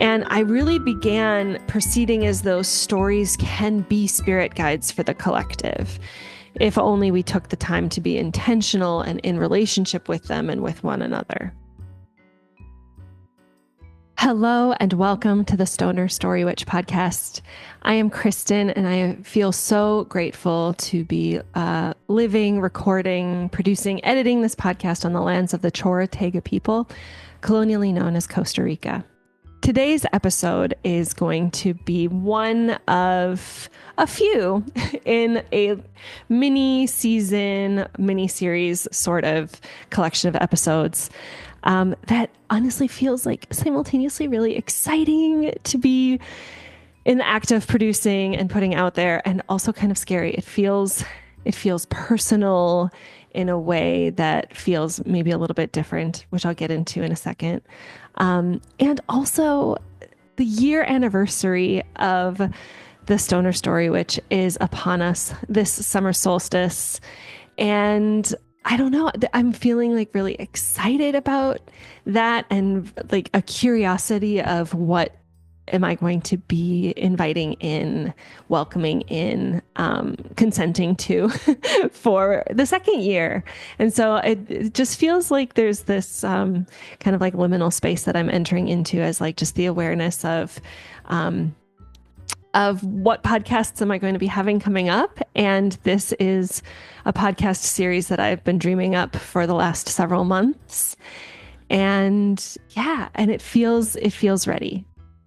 And I really began proceeding as though stories can be spirit guides for the collective, if only we took the time to be intentional and in relationship with them and with one another. Hello and welcome to the Stoner Story Witch podcast. I am Kristyn, and I feel so grateful to be living, recording, producing, editing this podcast on the lands of the Chorotega people, colonially known as Costa Rica. Today's episode is going to be one of a few in a mini-series sort of collection of episodes that honestly feels like simultaneously really exciting to be in the act of producing and putting out there, and also kind of scary. It feels personal in a way that feels maybe a little bit different, which I'll get into in a second. And also the year anniversary of the Stoner Story, which is upon us this summer solstice. And I don't know, I'm feeling like really excited about that, and like a curiosity of what am I going to be inviting in, welcoming in, consenting to for the second year. And so it just feels like there's this kind of like liminal space that I'm entering into, as like just the awareness of what podcasts am I going to be having coming up. And this is a podcast series that I've been dreaming up for the last several months. And yeah, and it feels ready.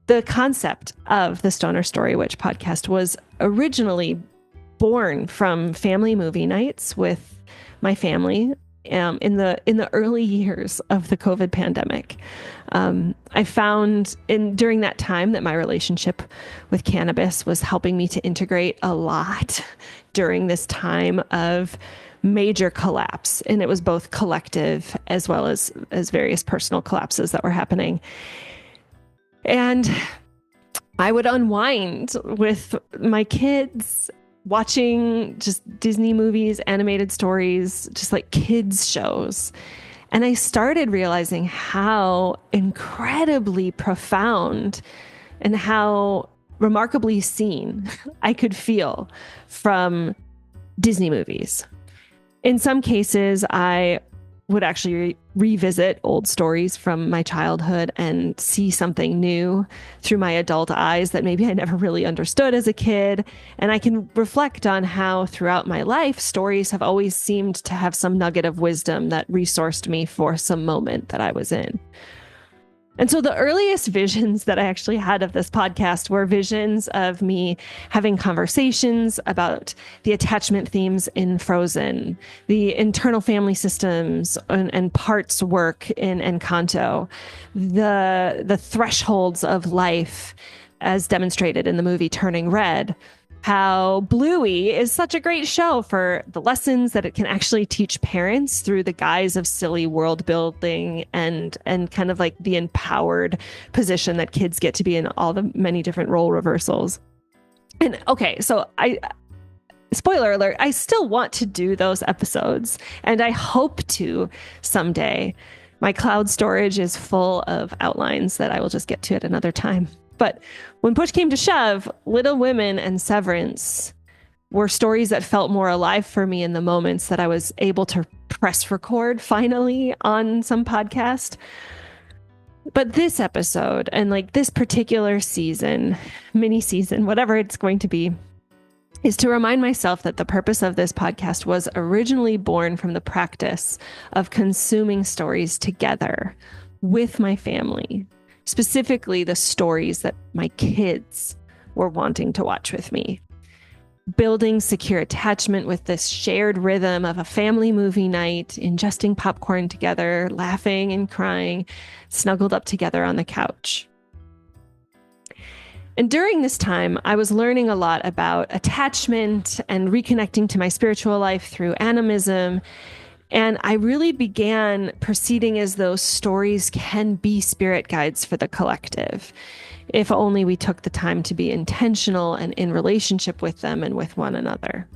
The concept of the Stoner Story Witch podcast was originally born from family movie nights with my family in the early years of the COVID pandemic. I found during that time that my relationship with cannabis was helping me to integrate a lot during this time of major collapse. And it was both collective as well as various personal collapses that were happening. And I would unwind with my kids watching just Disney movies, animated stories, just like kids shows. And I started realizing how incredibly profound and how remarkably seen I could feel from Disney movies. In some cases, I would actually revisit old stories from my childhood and see something new through my adult eyes that maybe I never really understood as a kid. And I can reflect on how throughout my life, stories have always seemed to have some nugget of wisdom that resourced me for some moment that I was in. And so the earliest visions that I actually had of this podcast were visions of me having conversations about the attachment themes in Frozen, the internal family systems and parts work in Encanto, the thresholds of life as demonstrated in the movie Turning Red, how Bluey is such a great show for the lessons that it can actually teach parents through the guise of silly world building and kind of like the empowered position that kids get to be in all the many different role reversals. And okay, so spoiler alert, I still want to do those episodes, and I hope to someday. My cloud storage is full of outlines that I will just get to at another time. But when push came to shove, Little Women and Severance were stories that felt more alive for me in the moments that I was able to press record finally on some podcast. But this episode and like this particular season, mini season, whatever it's going to be, is to remind myself that the purpose of this podcast was originally born from the practice of consuming stories together with my family. Specifically, the stories that my kids were wanting to watch with me. Building secure attachment with this shared rhythm of a family movie night, ingesting popcorn together, laughing and crying, snuggled up together on the couch. And during this time, I was learning a lot about attachment and reconnecting to my spiritual life through animism. And I really began proceeding as though stories can be spirit guides for the collective, if only we took the time to be intentional and in relationship with them and with one another.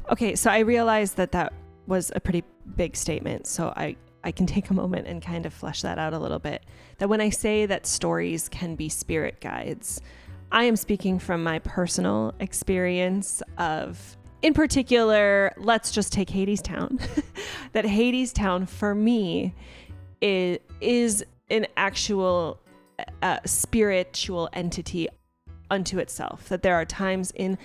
Okay, so I realized that was a pretty big statement. So I I can take a moment and kind of flesh that out a little bit. That when I say that stories can be spirit guides, I am speaking from my personal experience of, in particular, let's just take Hadestown. That Hadestown for me is an actual spiritual entity unto itself. That there are times in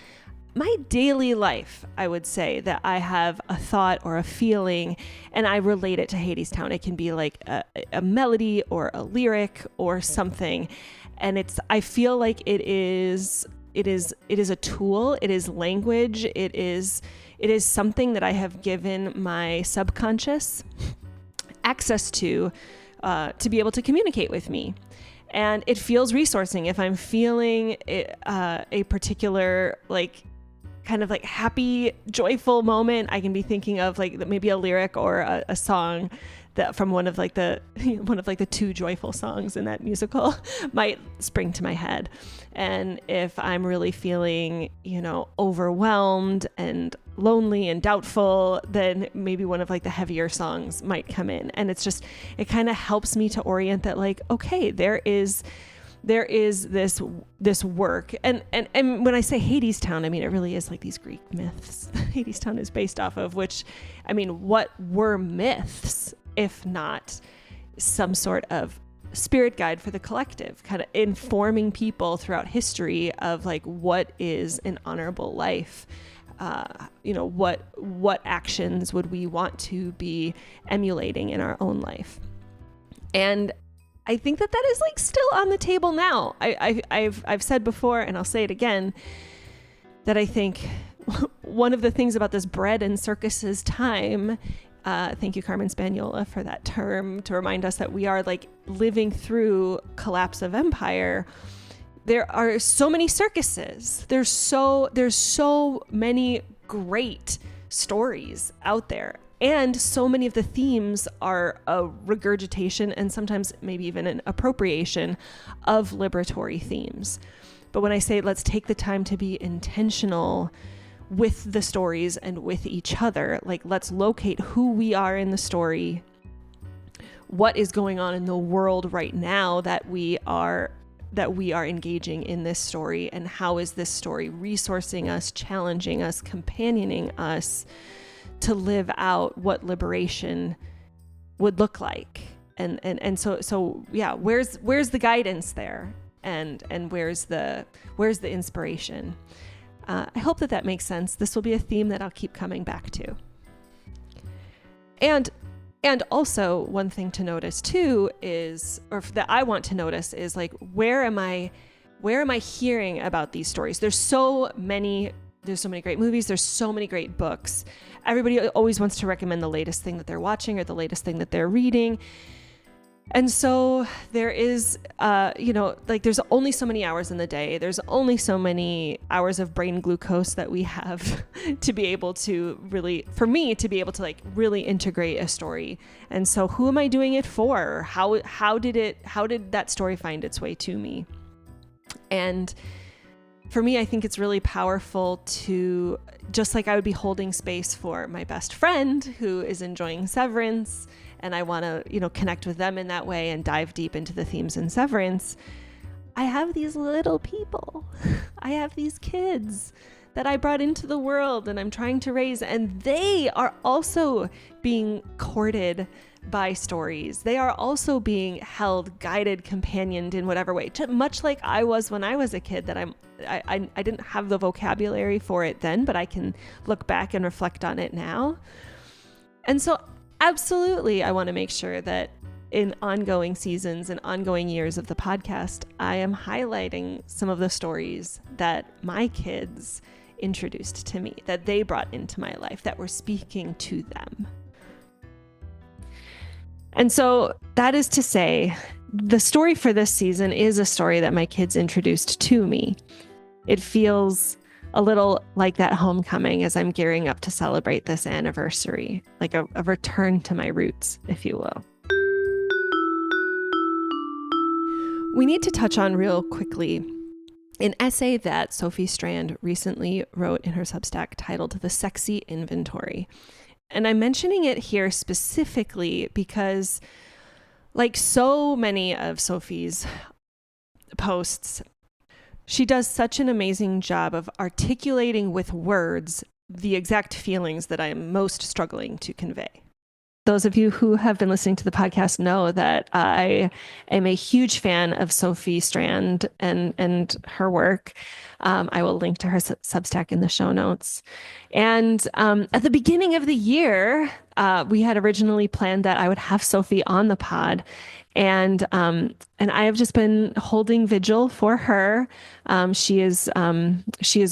my daily life, I would say, that I have a thought or a feeling and I relate it to Hadestown. It can be like a melody or a lyric or something. And I feel like it is a tool. It is language. It is something that I have given my subconscious access to be able to communicate with me. And it feels resourcing. If I'm feeling a particular kind of happy, joyful moment, I can be thinking of maybe a lyric or a song that from one of the two joyful songs in that musical might spring to my head. And if I'm really feeling, overwhelmed and lonely and doubtful, then maybe one of the heavier songs might come in. And it kind of helps me to orient that okay, there is this work. And when I say Hadestown, I mean, it really is these Greek myths Hadestown is based off of, which, I mean, what were myths if not some sort of spirit guide for the collective, kind of informing people throughout history of what is an honorable life? What actions would we want to be emulating in our own life? And I think that is still on the table now. I've said before, and I'll say it again, that I think one of the things about this bread and circuses time, thank you, Carmen Spaniola, for that term to remind us that we are living through collapse of empire. There are so many circuses. There's so many great stories out there. And so many of the themes are a regurgitation and sometimes maybe even an appropriation of liberatory themes. But when I say let's take the time to be intentional with the stories and with each other, let's locate who we are in the story, what is going on in the world right now that we are engaging in this story, and how is this story resourcing us, challenging us, companioning us to live out what liberation would look like. And so yeah, where's the guidance there, and where's the inspiration? I hope that makes sense. This will be a theme that I'll keep coming back to. And also one thing to notice too is, or that I want to notice is where am I hearing about these stories? There's so many great movies. There's so many great books. Everybody always wants to recommend the latest thing that they're watching or the latest thing that they're reading. And so there is, there's only so many hours in the day. There's only so many hours of brain glucose that we have to be able to really, for me, to be able to really integrate a story. And so who am I doing it for? How did that story find its way to me? And for me, I think it's really powerful to, just like I would be holding space for my best friend who is enjoying Severance, and I want to, connect with them in that way and dive deep into the themes in Severance. I have these little people. I have these kids that I brought into the world and I'm trying to raise, and they are also being courted by stories. They are also being held, guided, companioned in whatever way, much like I was when I was a kid, that I didn't have the vocabulary for it then, but I can look back and reflect on it now. And so absolutely, I want to make sure that in ongoing seasons and ongoing years of the podcast, I am highlighting some of the stories that my kids introduced to me, that they brought into my life, that were speaking to them. And so that is to say, the story for this season is a story that my kids introduced to me. It feels a little like that homecoming as I'm gearing up to celebrate this anniversary, like a return to my roots, if you will. We need to touch on real quickly an essay that Sophie Strand recently wrote in her Substack titled The Sexy Inventory. And I'm mentioning it here specifically because, like so many of Sophie's posts, she does such an amazing job of articulating with words the exact feelings that I am most struggling to convey. Those of you who have been listening to the podcast know that I am a huge fan of Sophie Strand and her work. I will link to her Substack in the show notes. And at the beginning of the year, we had originally planned that I would have Sophie on the pod, and I have just been holding vigil for her. She is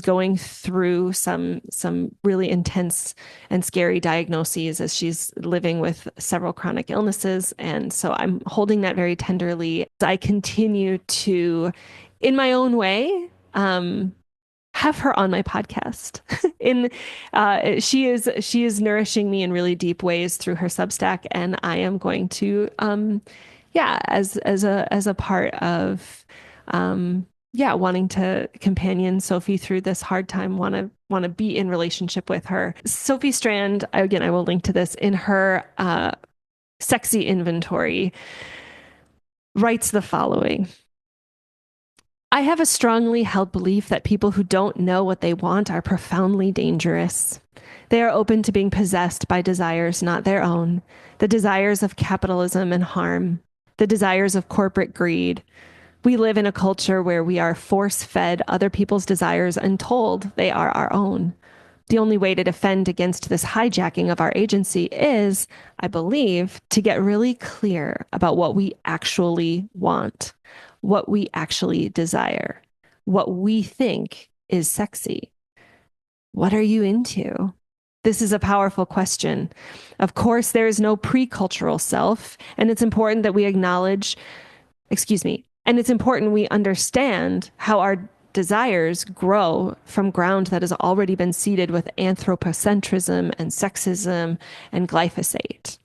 going through some really intense and scary diagnoses as she's living with several chronic illnesses, and so I'm holding that very tenderly. I continue to, in my own way, have her on my podcast. in she is nourishing me in really deep ways through her Substack, and I am going to yeah, as a part of yeah, wanting to companion Sophie through this hard time, want to be in relationship with her. Sophie Strand, again, I will link to this in her sexy inventory, writes the following. I have a strongly held belief that people who don't know what they want are profoundly dangerous. They are open to being possessed by desires not their own, the desires of capitalism and harm, the desires of corporate greed. We live in a culture where we are force-fed other people's desires and told they are our own. The only way to defend against this hijacking of our agency is, I believe, to get really clear about what we actually want, what we actually desire, what we think is sexy. What are you into? This is a powerful question. Of course, there is no pre-cultural self, and it's important that we acknowledge, and it's important we understand how our desires grow from ground that has already been seeded with anthropocentrism and sexism and glyphosate.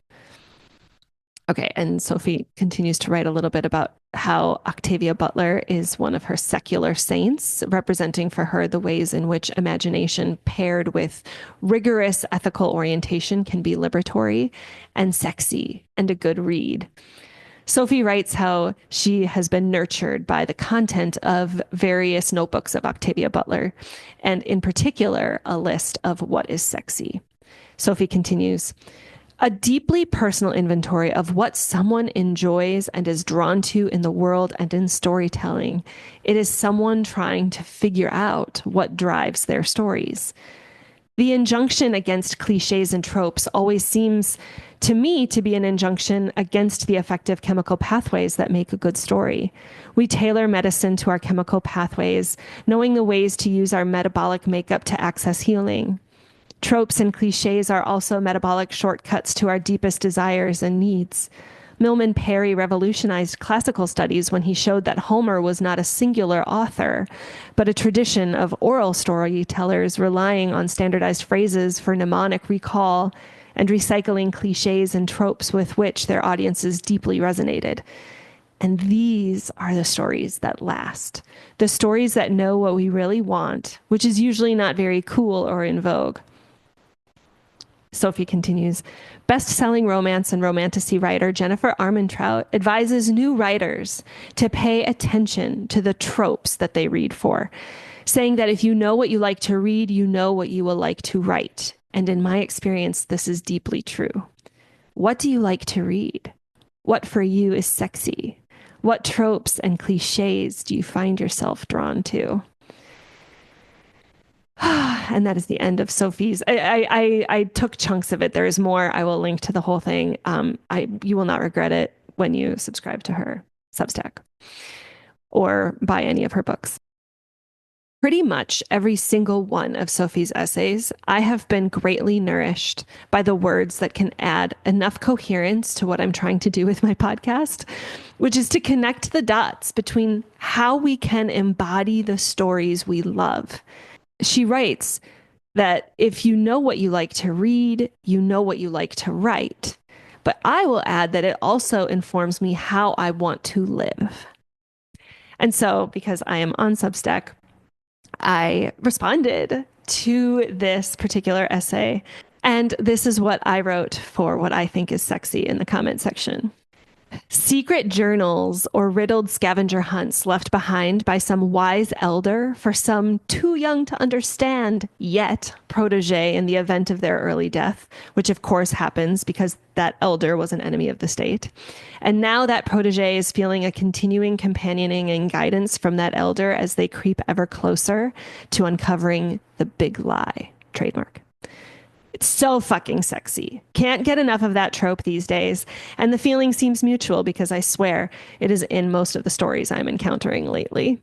Okay, and Sophie continues to write a little bit about how Octavia Butler is one of her secular saints, representing for her the ways in which imagination paired with rigorous ethical orientation can be liberatory and sexy and a good read. Sophie writes how she has been nurtured by the content of various notebooks of Octavia Butler, and in particular, a list of what is sexy. Sophie continues, a deeply personal inventory of what someone enjoys and is drawn to in the world and in storytelling. It is someone trying to figure out what drives their stories. The injunction against cliches and tropes always seems to me to be an injunction against the effective chemical pathways that make a good story. We tailor medicine to our chemical pathways, knowing the ways to use our metabolic makeup to access healing. Tropes and cliches are also metabolic shortcuts to our deepest desires and needs. Milman Parry revolutionized classical studies when he showed that Homer was not a singular author, but a tradition of oral storytellers relying on standardized phrases for mnemonic recall and recycling cliches and tropes with which their audiences deeply resonated. And these are the stories that last, the stories that know what we really want, which is usually not very cool or in vogue. Sophie continues, best-selling romance and romantasy writer Jennifer Armentrout advises new writers to pay attention to the tropes that they read for, saying that if you know what you like to read, you know what you will like to write. And in my experience, this is deeply true. What do you like to read? What for you is sexy? What tropes and cliches do you find yourself drawn to? And that is the end of Sophie's. I took chunks of it. There is more. I will link to the whole thing. You will not regret it when you subscribe to her Substack or buy any of her books. Pretty much every single one of Sophie's essays, I have been greatly nourished by the words that can add enough coherence to what I'm trying to do with my podcast, which is to connect the dots between how we can embody the stories we love. She writes that if you know what you like to read, you know what you like to write. But I will add that it also informs me how I want to live. And so, because I am on Substack, I responded to this particular essay. And this is what I wrote for what I think is sexy in the comment section. Secret journals or riddled scavenger hunts left behind by some wise elder for some too young to understand yet protege in the event of their early death, which of course happens because that elder was an enemy of the state. And now that protege is feeling a continuing companioning and guidance from that elder as they creep ever closer to uncovering the big lie. Trademark. It's so fucking sexy. Can't get enough of that trope these days. And the feeling seems mutual because I swear it is in most of the stories I'm encountering lately.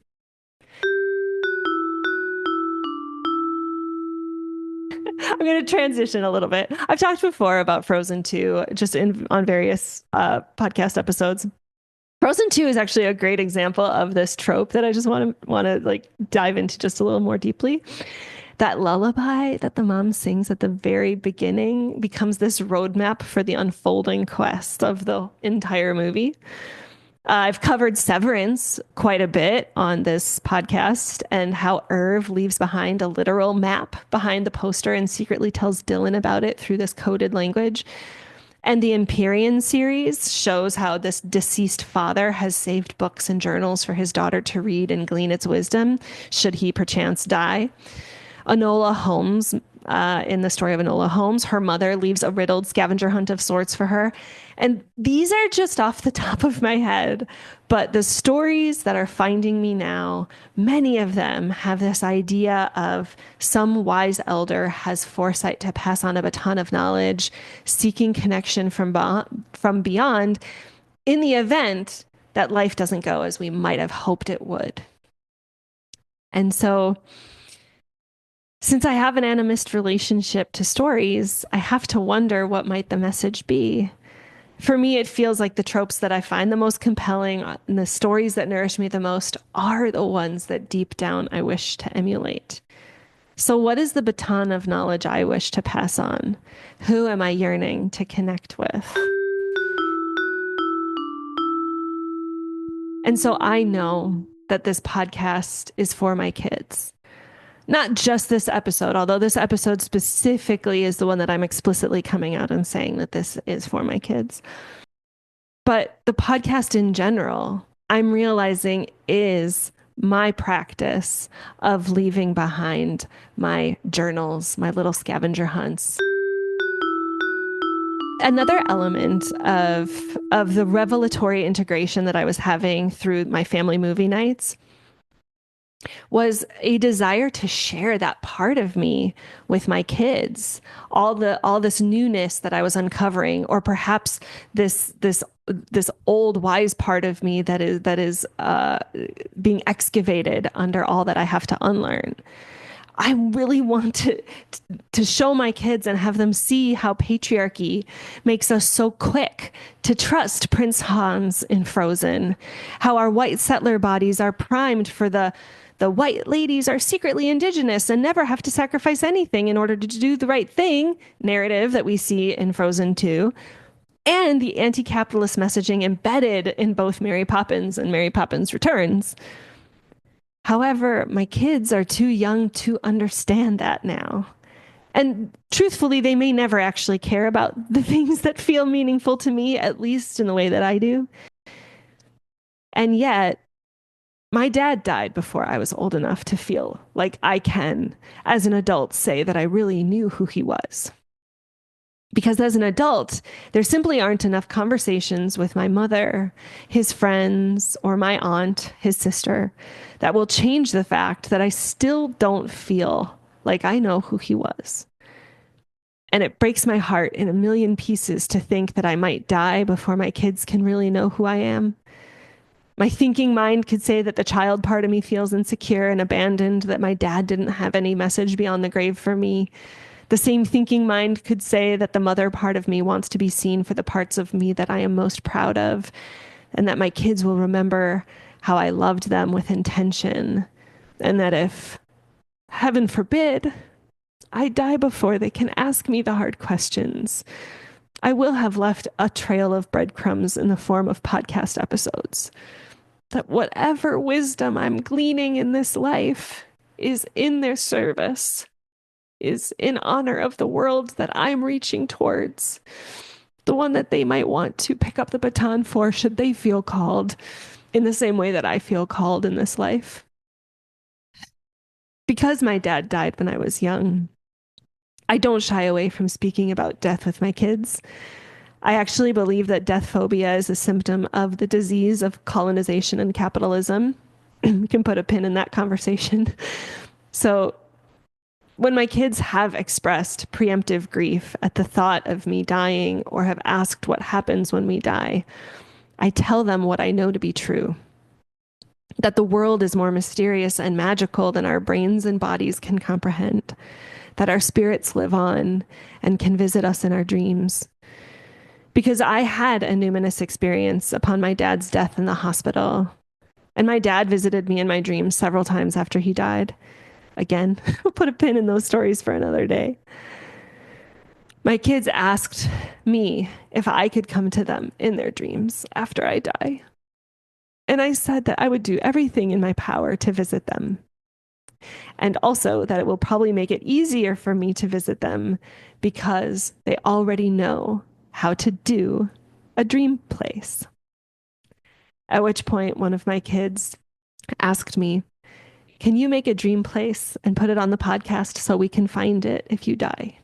I'm going to transition a little bit. I've talked before about Frozen 2 just on various podcast episodes. Frozen 2 is actually a great example of this trope that I just want to like dive into just a little more deeply. That lullaby that the mom sings at the very beginning becomes this roadmap for the unfolding quest of the entire movie. I've covered Severance quite a bit on this podcast and how Irv leaves behind a literal map behind the poster and secretly tells Dylan about it through this coded language. And the Empyrean series shows how this deceased father has saved books and journals for his daughter to read and glean its wisdom, should he perchance die. Enola Holmes, in the story of Enola Holmes, her mother leaves a riddled scavenger hunt of sorts for her. And these are just off the top of my head. But the stories that are finding me now, many of them have this idea of some wise elder has foresight to pass on a baton of knowledge, seeking connection from beyond in the event that life doesn't go as we might have hoped it would. And so, since I have an animist relationship to stories, I have to wonder what might the message be. For me, it feels like the tropes that I find the most compelling and the stories that nourish me the most are the ones that deep down I wish to emulate. So, what is the baton of knowledge I wish to pass on? Who am I yearning to connect with? And so I know that this podcast is for my kids. Not just this episode, although this episode specifically is the one that I'm explicitly coming out and saying that this is for my kids. But the podcast in general, I'm realizing is my practice of leaving behind my journals, my little scavenger hunts. Another element of the revelatory integration that I was having through my family movie nights was a desire to share that part of me with my kids, all this newness that I was uncovering, or perhaps this old wise part of me that is being excavated under all that I have to unlearn. I really want to show my kids and have them see how patriarchy makes us so quick to trust Prince Hans in Frozen, how our white settler bodies are primed for the white ladies are secretly indigenous and never have to sacrifice anything in order to do the right thing narrative that we see in Frozen 2, and the anti-capitalist messaging embedded in both Mary Poppins and Mary Poppins Returns. However, my kids are too young to understand that now. And truthfully, they may never actually care about the things that feel meaningful to me, at least in the way that I do. And yet, my dad died before I was old enough to feel like I can, as an adult, say that I really knew who he was. Because as an adult, there simply aren't enough conversations with my mother, his friends, or my aunt, his sister, that will change the fact that I still don't feel like I know who he was. And it breaks my heart in a million pieces to think that I might die before my kids can really know who I am. My thinking mind could say that the child part of me feels insecure and abandoned, that my dad didn't have any message beyond the grave for me. The same thinking mind could say that the mother part of me wants to be seen for the parts of me that I am most proud of, and that my kids will remember how I loved them with intention, and that if, heaven forbid, I die before they can ask me the hard questions, I will have left a trail of breadcrumbs in the form of podcast episodes. That whatever wisdom I'm gleaning in this life is in their service is in honor of the world that I'm reaching towards, the one that they might want to pick up the baton for should they feel called in the same way that I feel called in this life. Because my dad died when I was young, I don't shy away from speaking about death with my kids. I actually believe that death phobia is a symptom of the disease of colonization and capitalism. You can put a pin in that conversation. So, when my kids have expressed preemptive grief at the thought of me dying or have asked what happens when we die, I tell them what I know to be true, that the world is more mysterious and magical than our brains and bodies can comprehend, that our spirits live on and can visit us in our dreams. Because I had a numinous experience upon my dad's death in the hospital, and my dad visited me in my dreams several times after he died. Again, we'll put a pin in those stories for another day. My kids asked me if I could come to them in their dreams after I die. And I said that I would do everything in my power to visit them. And also that it will probably make it easier for me to visit them because they already know how to do a dream place. At which point, one of my kids asked me, "Can you make a dream place and put it on the podcast so we can find it if you die?"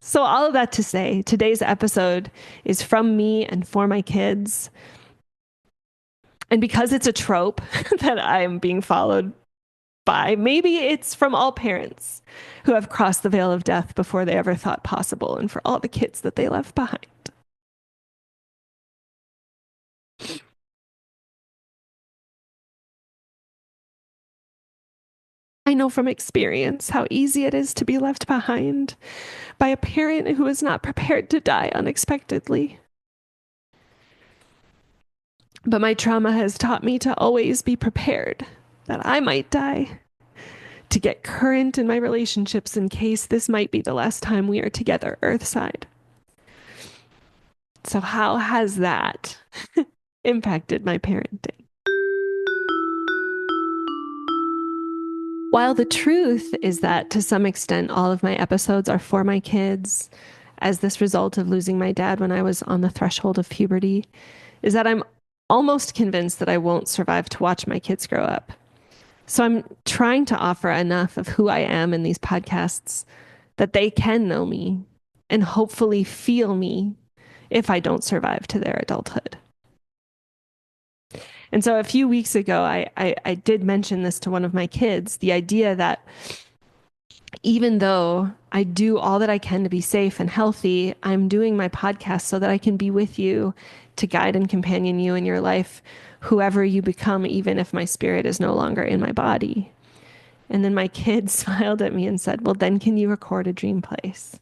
So, all of that to say, today's episode is from me and for my kids. And because it's a trope that I'm being followed by, maybe it's from all parents who have crossed the veil of death before they ever thought possible, and for all the kids that they left behind. I know from experience how easy it is to be left behind by a parent who is not prepared to die unexpectedly. But my trauma has taught me to always be prepared that I might die, to get current in my relationships in case this might be the last time we are together earthside. So, how has that impacted my parenting? While the truth is that to some extent, all of my episodes are for my kids, as this result of losing my dad when I was on the threshold of puberty, is that I'm almost convinced that I won't survive to watch my kids grow up. So I'm trying to offer enough of who I am in these podcasts that they can know me and hopefully feel me if I don't survive to their adulthood. And so a few weeks ago, I did mention this to one of my kids, the idea that even though I do all that I can to be safe and healthy, I'm doing my podcast so that I can be with you to guide and companion you in your life, whoever you become, even if my spirit is no longer in my body. And then my kid smiled at me and said, "Well, then can you record a dream place?"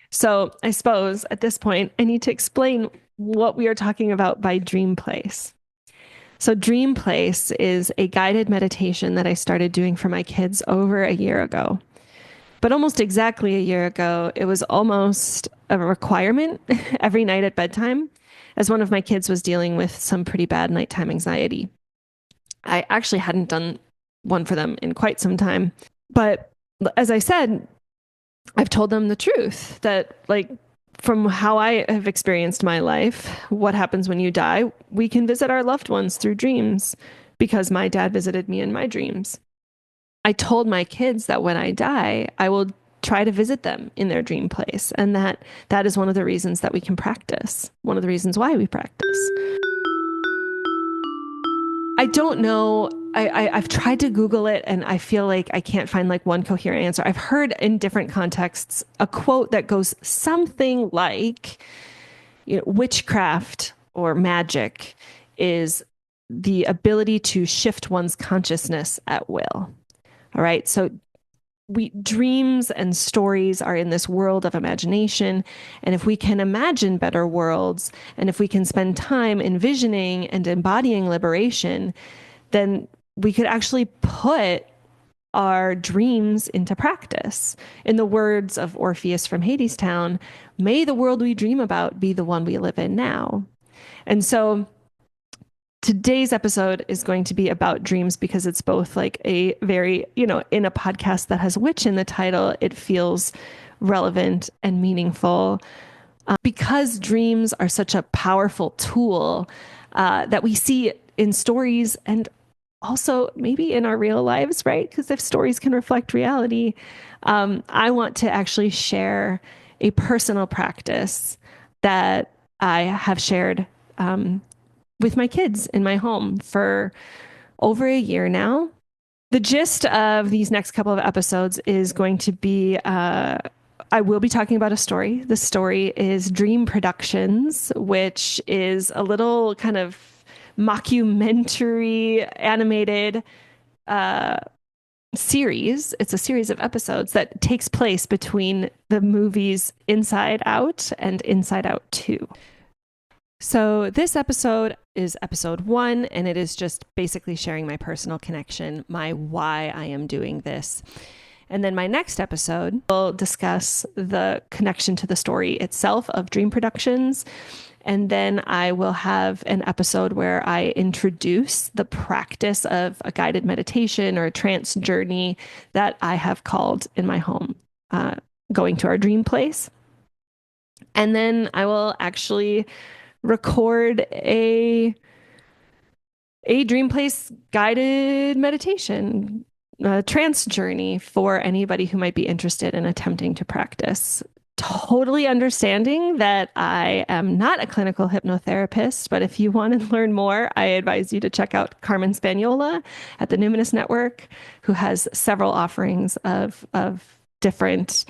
So I suppose at this point, I need to explain what we are talking about by dream place. So, Dream Place is a guided meditation that I started doing for my kids over a year ago. But almost exactly a year ago, it was almost a requirement every night at bedtime, as one of my kids was dealing with some pretty bad nighttime anxiety. I actually hadn't done one for them in quite some time. But as I said, I've told them the truth that, like, from how I have experienced my life, what happens when you die, we can visit our loved ones through dreams because my dad visited me in my dreams. I told my kids that when I die, I will try to visit them in their dream place, and that is one of the reasons that we can practice, one of the reasons why we practice. I don't know. I've tried to Google it and I feel like I can't find like one coherent answer. I've heard in different contexts a quote that goes something like, witchcraft or magic is the ability to shift one's consciousness at will. All right. So dreams and stories are in this world of imagination. And if we can imagine better worlds, and if we can spend time envisioning and embodying liberation, then we could actually put our dreams into practice. In the words of Orpheus from Hadestown, may the world we dream about be the one we live in now. And so Today's episode is going to be about dreams because it's both like a very, in a podcast that has witch in the title, it feels relevant and meaningful because dreams are such a powerful tool that we see in stories and also maybe in our real lives, right? Because if stories can reflect reality, I want to actually share a personal practice that I have shared with my kids in my home for over a year now. The gist of these next couple of episodes is going to be I will be talking about a story. The story is Dream Productions, which is a little kind of mockumentary animated series. It's a series of episodes that takes place between the movies Inside Out and Inside Out 2. So this episode is episode 1, and it is just basically sharing my personal connection, my why I am doing this. And then my next episode will discuss the connection to the story itself of Dream Productions. And then I will have an episode where I introduce the practice of a guided meditation or a trance journey that I have called in my home, going to our dream place. And then I will actually record a dream place guided meditation, trance journey for anybody who might be interested in attempting to practice. Totally understanding that I am not a clinical hypnotherapist, but if you want to learn more, I advise you to check out Carmen Spaniola at the Numinous Network, who has several offerings of different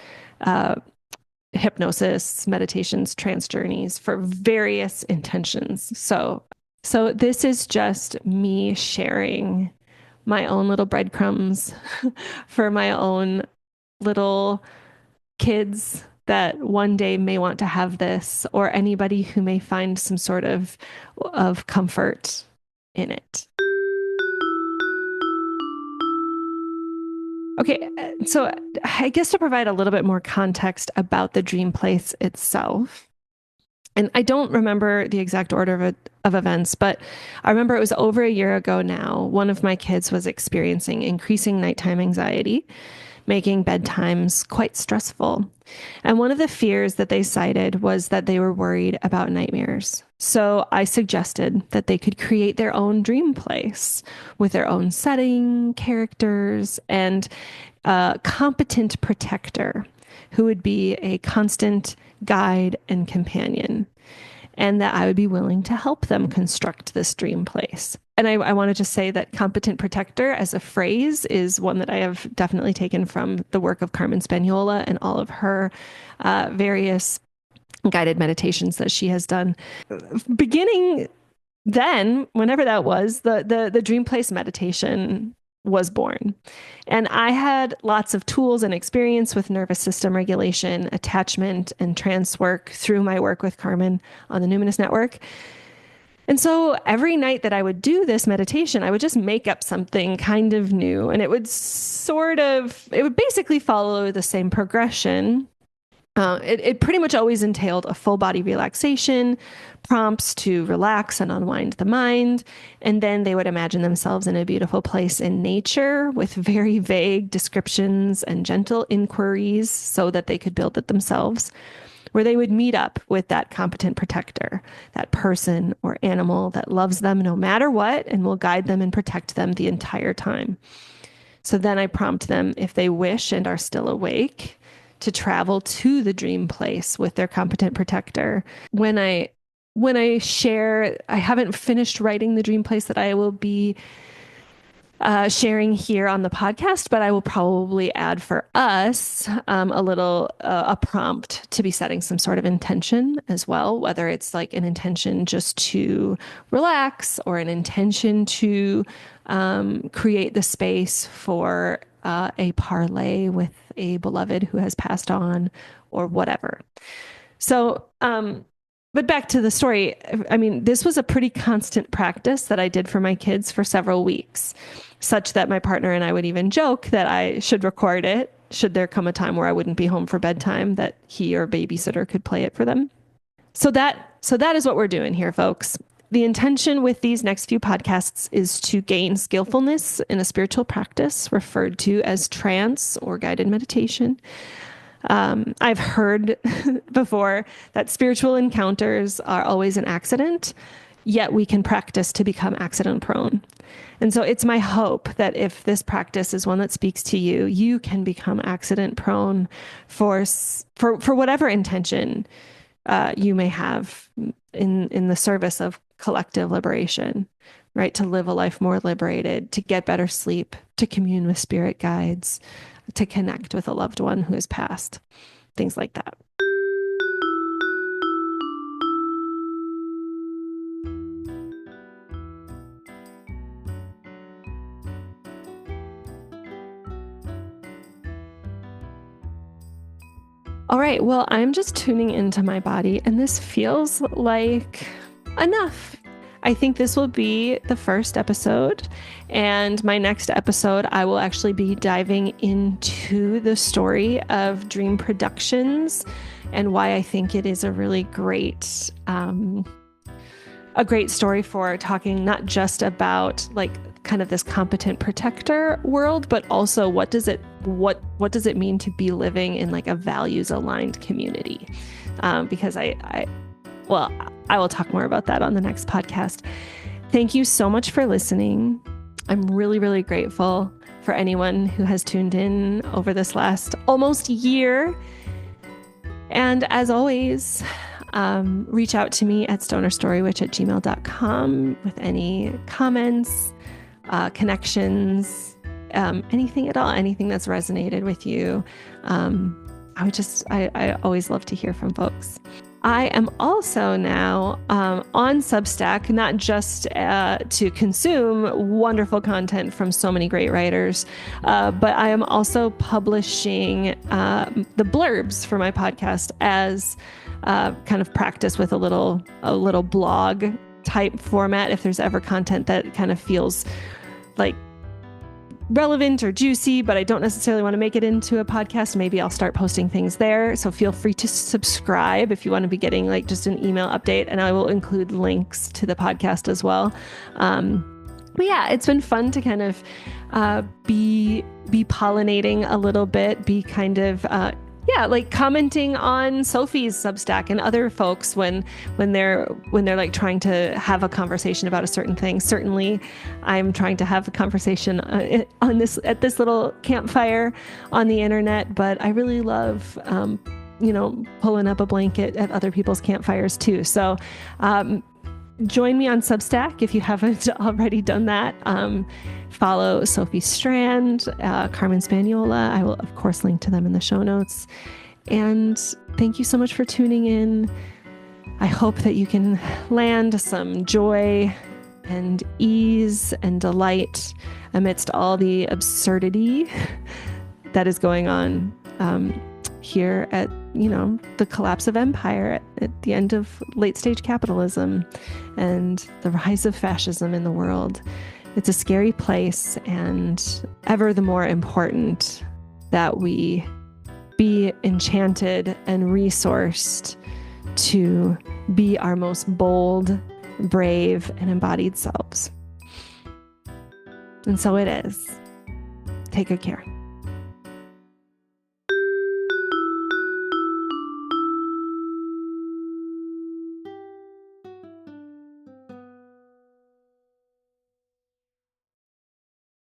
hypnosis, meditations, trance journeys for various intentions. So this is just me sharing my own little breadcrumbs for my own little kids that one day may want to have this, or anybody who may find some sort of comfort in it. Okay, so I guess to provide a little bit more context about the dream place itself, and I don't remember the exact order of events, but I remember it was over a year ago now. One of my kids was experiencing increasing nighttime anxiety, making bedtimes quite stressful. And one of the fears that they cited was that they were worried about nightmares. So I suggested that they could create their own dream place with their own setting, characters, and a competent protector who would be a constant guide and companion, and that I would be willing to help them construct this dream place. And I wanted to say that competent protector as a phrase is one that I have definitely taken from the work of Carmen Spaniola and all of her various guided meditations that she has done. Beginning then, whenever that was, the Dream Place meditation was born. And I had lots of tools and experience with nervous system regulation, attachment, and trance work through my work with Carmen on the Numinous Network. And so every night that I would do this meditation, I would just make up something kind of new. And it would basically follow the same progression. It pretty much always entailed a full body relaxation, prompts to relax and unwind the mind. And then they would imagine themselves in a beautiful place in nature with very vague descriptions and gentle inquiries so that they could build it themselves, where they would meet up with that competent protector, that person or animal that loves them no matter what and will guide them and protect them the entire time. So then I prompt them, if they wish and are still awake, to travel to the dream place with their competent protector. When I share, I haven't finished writing the dream place that I will be sharing here on the podcast, but I will probably add for us a prompt to be setting some sort of intention as well, whether it's like an intention just to relax or an intention to create the space for a parlay with a beloved who has passed on or whatever. So, but back to the story. I mean, this was a pretty constant practice that I did for my kids for several weeks, such that my partner and I would even joke that I should record it should there come a time where I wouldn't be home for bedtime, that he or babysitter could play it for them. So that is what we're doing here, folks. the intention with these next few podcasts is to gain skillfulness in a spiritual practice referred to as trance or guided meditation. I've heard before that spiritual encounters are always an accident, yet we can practice to become accident prone. And so it's my hope that if this practice is one that speaks to you, you can become accident prone for whatever intention you may have in the service of collective liberation, right? To live a life more liberated, to get better sleep, to commune with spirit guides, to connect with a loved one who has passed, things like that. All right, well, I'm just tuning into my body, and this feels like enough. I think this will be the first episode, and my next episode, I will actually be diving into the story of Dream Productions and why I think it is a really great story for talking not just about like kind of this competent protector world, but also what does it mean to be living in like a values aligned community? Because I will talk more about that on the next podcast. Thank you so much for listening. I'm really, really grateful for anyone who has tuned in over this last almost year. And as always, reach out to me at stonerstorywitch@gmail.com with any comments, connections, anything at all, anything that's resonated with you. I always love to hear from folks. I am also now on Substack, not just to consume wonderful content from so many great writers, but I am also publishing the blurbs for my podcast as kind of practice with a little blog type format. If there's ever content that kind of feels like relevant or juicy, but I don't necessarily want to make it into a podcast, maybe I'll start posting things there. So feel free to subscribe if you want to be getting like just an email update, and I will include links to the podcast as well. But yeah, it's been fun to kind of be pollinating a little bit, be kind of like commenting on Sophie's Substack and other folks when they're like trying to have a conversation about a certain thing. Certainly, I'm trying to have a conversation at this little campfire on the internet, but I really love pulling up a blanket at other people's campfires too. So join me on Substack if you haven't already done that. Follow Sophie Strand, Carmen Spaniola. I will, of course, link to them in the show notes. And thank you so much for tuning in. I hope that you can land some joy and ease and delight amidst all the absurdity that is going on here at, the collapse of empire, at the end of late stage capitalism and the rise of fascism in the world. It's a scary place, and ever the more important that we be enchanted and resourced to be our most bold, brave, and embodied selves. And so it is. Take good care.